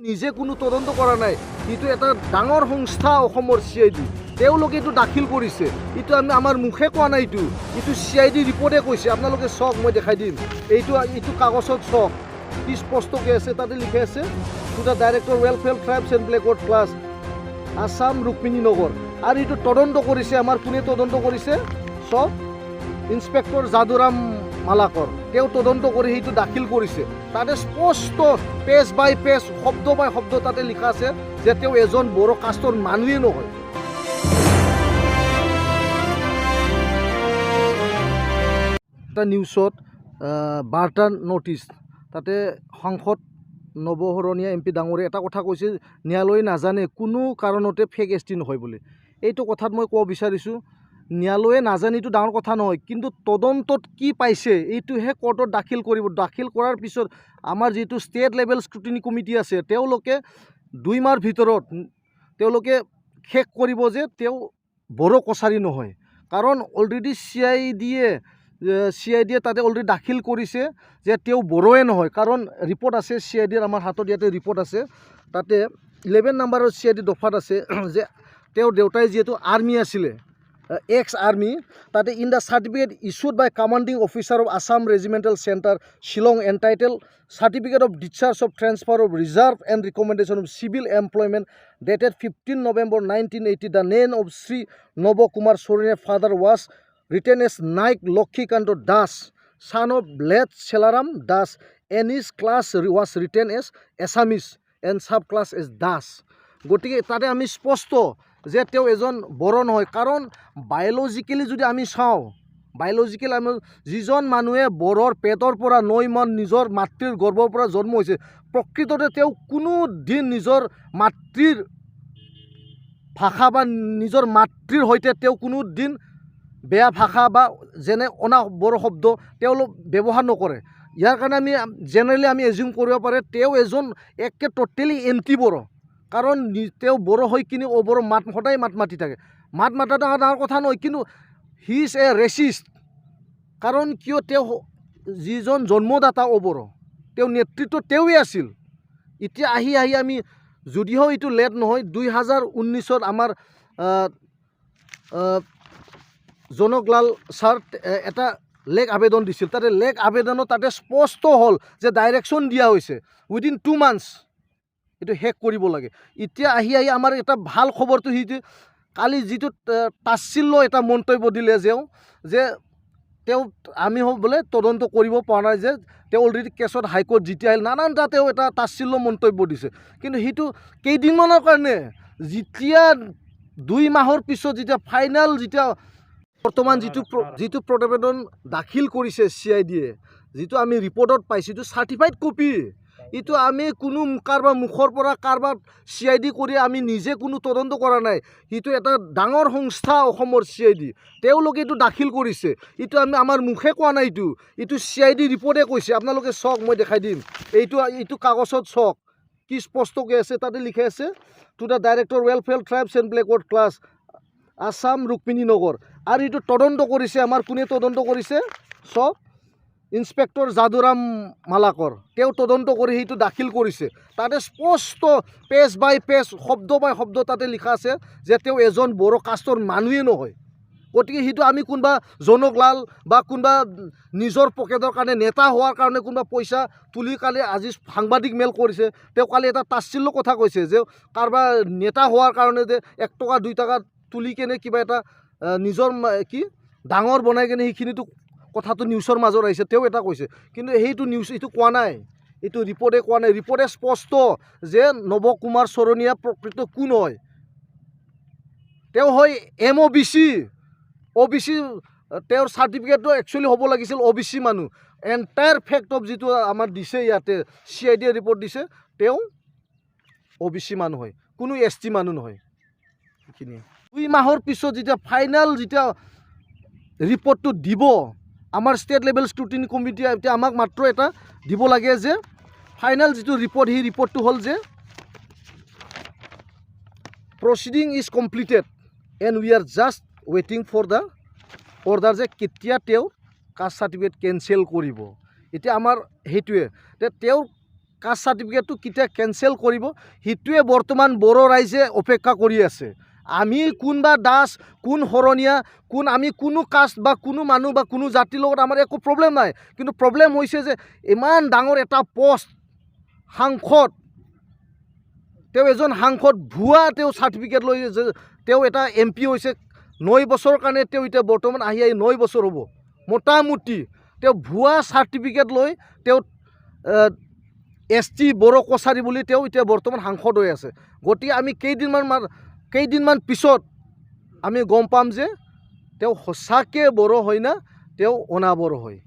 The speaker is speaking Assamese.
নিজে কোনো তদন্ত কৰা নাই, এইটো এটা ডাঙৰ সংস্থা অসমৰ CID, তেওঁলোকে এইটো দাখিল কৰিছে। এইটো আমি আমাৰ মুখে কোৱা নাই, এইটো CID ৰিপৰ্টে কৈছে। আপোনালোকে চাওক, মই দেখাই দিম। এইটো কাগজত চাওক, কি স্পষ্টকৈ আছে, তাতে লিখা আছে to the director welfare tribes and backward class Assam Rukmini Nagar. আৰু এইটো তদন্ত কৰিছে আমাৰ কোনে তদন্ত কৰিছে? চব ইন্সপেক্টৰ যাদুৰাম মালাকৰ, তেওঁ তদন্ত কৰি সেইটো দাখিল কৰিছে। তাতে স্পষ্ট পেজ বাই পেজ, শব্দ বাই শব্দ তাতে লিখা আছে যে তেওঁ এজন বড়ো কাষ্টৰ মানুহেই নহয়। এটা নিউজত বাৰ্তা নটিছ, তাতে সাংসদ নৱশৰণীয়া MP ডাঙৰীয়া এটা কথা কৈছে, ন্যায়ালয়ে নাজানে কোনো কাৰণতে ফেক ST নহয় বুলি। এইটো কথাত মই ক'ব বিচাৰিছোঁ, ন্যায়ালয়ে নাজানে এইটো ডাঙৰ কথা নহয়, কিন্তু তদন্তত কি পাইছে এইটোহে কোৰ্টত দাখিল কৰিব। দাখিল কৰাৰ পিছত আমাৰ যিটো ষ্টেট লেভেল স্ক্ৰুটিনি কমিটি আছে, তেওঁলোকে 2 মাহৰ ভিতৰত তেওঁলোকে শেষ কৰিব যে তেওঁ বড়ো কছাৰী নহয়। কাৰণ অলৰেডি CID তাতে অলৰেডি দাখিল কৰিছে যে তেওঁ বড়োৱে নহয়। কাৰণ ৰিপৰ্ট আছে CIDৰ, আমাৰ হাতত ইয়াতে ৰিপৰ্ট আছে। তাতে 11 নম্বৰৰ CID দফাত আছে যে তেওঁৰ দেউতাই যিহেতু আৰ্মি আছিলে, এক্স আৰ্মি, তাতে in the certificate issued by commanding officer of Assam regimental centre Shillong entitled certificate of discharge of transfer of reserve and recommendation of civil employment dated 15 November 1980, the name of Shri Nava Kumar Charania father was written as Naik Lokhikanta Das, son of late Selaram Das, and his class was written as Assamese and subclass as Das. গতিকে তাতে আমি স্পষ্ট যে তেওঁ এজন বড়ো নহয়। কাৰণ বায়'লজিকেলি যদি আমি চাওঁ, বায়'লজিকেলি আমি যিজন মানুহে বড়োৰ পেটৰ পৰা 9 মাহ নিজৰ মাতৃৰ গৰ্ভৰ পৰা জন্ম হৈছে, প্ৰকৃততে তেওঁ কোনো দিন নিজৰ মাতৃৰ ভাষা বা নিজৰ মাতৃৰ সৈতে তেওঁ কোনো দিন বেয়া ভাষা বা যেনে অনা বড়ো শব্দ তেওঁলোক ব্যৱহাৰ নকৰে। ইয়াৰ কাৰণে আমি জেনেৰেলি আমি এজিউম কৰিব পাৰে তেওঁ এজন একে টোটেলি এণ্টি বড়ো। কাৰণ তেওঁ বড়ো হৈ কিনি অবড়ো সদায় মাত মাতি থাকে। মাত মাতাটো ডাঙৰ কথা নহয়, কিন্তু হি ইজ এ ৰেচিষ্ট। কাৰণ কিয় তেওঁ যিজন জন্মদাতা অবড়ো, তেওঁ নেতৃত্ব তেওঁৱে আছিল। এতিয়া আহি আমি যদিও এইটো লেট নহয়, 2019 আমাৰ জনকলাল ছাৰ এটা লেক আবেদন দিছিল। তাতে লেক আবেদনত তাতে স্পষ্ট হ'ল যে ডাইৰেকশ্যন দিয়া হৈছে উইদিন 2 months এইটো শেষ কৰিব লাগে। এতিয়া আহি আমাৰ এটা ভাল খবৰটো সেইটো, কালি যিটো তাচ্ছিল্য এটা মন্তব্য দিলে যে তেওঁ আমি বোলে তদন্ত কৰিব পৰা নাই, যে তেওঁ অলৰেডি কেছত হাইকোৰ্ট জিতি আহিল, নানানটা তেওঁ এটা তাচ্ছিল্য মন্তব্য দিছে। কিন্তু সেইটো কেইদিনমানৰ কাৰণে, যেতিয়া 2 মাহৰ পিছত যেতিয়া ফাইনেল, যেতিয়া বৰ্তমান যিটো প্ৰতিবেদন দাখিল কৰিছে CIDয়ে, যিটো আমি ৰিপৰ্টত পাইছোঁ, এইটো চাৰ্টিফাইড কপি। এইটো আমি কোনো কাৰোবাৰ মুখৰ পৰা কাৰোবাৰ CID কৰি আমি নিজে কোনো তদন্ত কৰা নাই। এইটো এটা ডাঙৰ সংস্থা অসমৰ CID, তেওঁলোকে এইটো দাখিল কৰিছে। এইটো আমি আমাৰ মুখে কোৱা নাই, এইটো CID ৰিপৰ্টে কৈছে। আপোনালোকে চাওক, মই দেখাই দিম। এইটো কাগজত চাওক, কি স্পষ্টকৈ আছে, তাতে লিখা আছে to the director welfare tribes and backward class Assam Rukmini Nagar. আৰু এইটো তদন্ত কৰিছে আমাৰ কোনে তদন্ত কৰিছে? চব ইন্সপেক্টৰ যাদুৰাম মালাকৰ, তেওঁ তদন্ত কৰি সেইটো দাখিল কৰিছে। তাতে স্পষ্ট পেজ বাই পেজ, শব্দ বাই শব্দ তাতে লিখা আছে যে তেওঁ এজন বড়ো কাষ্টৰ মানুহেই নহয়। গতিকে সেইটো আমি কোনোবা জনকলাল বা কোনোবা নিজৰ পকেটৰ কাৰণে, নেতা হোৱাৰ কাৰণে কোনোবা পইচা তুলি কালি আজি সাংবাদিক মেল কৰিছে। তেওঁ কালি এটা তাচ্ছিল্য কথা কৈছে যে কাৰোবাৰ নেতা হোৱাৰ কাৰণে যে 1 টকা 2 টকা তুলি কেনে কিবা এটা নিজৰ কি ডাঙৰ বনাই কেনে সেইখিনিতো কথাটো নিউজৰ মাজত আহিছে, তেওঁ এটা কৈছে। কিন্তু সেইটো নিউজ এইটো কোৱা নাই, এইটো ৰিপৰ্টে কোৱা নাই। ৰিপৰ্টে স্পষ্ট যে নৱ কুমাৰ চৰণীয়া প্ৰকৃত কোন হয়। তেওঁ হয় MOBC, OBC, তেওঁৰ চাৰ্টিফিকেটটো একচুৱেলি হ'ব লাগিছিল OBC মানুহ। এণ্টায়াৰ ফেক্ট অফ যিটো আমাৰ দিছে ইয়াতে CIDয়ে ৰিপৰ্ট দিছে, তেওঁ OBC মানুহ হয়, কোনো ST মানুহ নহয়। সেইখিনিয়ে 2 মাহৰ পিছত যেতিয়া ফাইনেল যেতিয়া ৰিপৰ্টটো দিব আমাৰ ষ্টেট লেভেল স্ক্ৰুটিনি কমিটিয়ে, এতিয়া আমাক মাত্ৰ এটা দিব লাগে যে ফাইনেল যিটো ৰিপৰ্ট, সেই ৰিপৰ্টটো হ'ল যে proceeding is completed and we are just ৱেইটিং ফৰ দ্য অৰ্ডাৰ, যে কেতিয়া তেওঁ কাষ্ট চাৰ্টিফিকেট কেঞ্চেল কৰিব। এতিয়া আমাৰ সেইটোৱে, তেওঁ কাষ্ট চাৰ্টিফিকেটটো কেতিয়া কেঞ্চেল কৰিব সেইটোৱে বৰ্তমান বড়ো ৰাইজে অপেক্ষা কৰি আছে। আমি কোনবা দাস কোন শৰণীয়া কোন আমি কোনো কাষ্ট বা কোনো মানুহ বা কোনো জাতিৰ লগত আমাৰ একো প্ৰব্লেম নাই, কিন্তু প্ৰব্লেম হৈছে যে ইমান ডাঙৰ এটা পষ্ট সাংসদ, তেওঁ এজন সাংসদ ভুৱা তেওঁ চাৰ্টিফিকেট লৈ তেওঁ এটা MP হৈছে 9 বছৰৰ কাৰণে তেওঁ এতিয়া বৰ্তমান আহি 9 বছৰ হ'ব মোটামুটি তেওঁ ভুৱা চাৰ্টিফিকেট লৈ তেওঁ ST বড়ো কছাৰী বুলি তেওঁ এতিয়া বৰ্তমান সাংসদ হৈ আছে। গতিকে আমি কেইদিনমান পিছত আমি গম পাম যে তেওঁ সঁচাকৈ বড়ো হয় না তেওঁ অনাবড়ো হয়।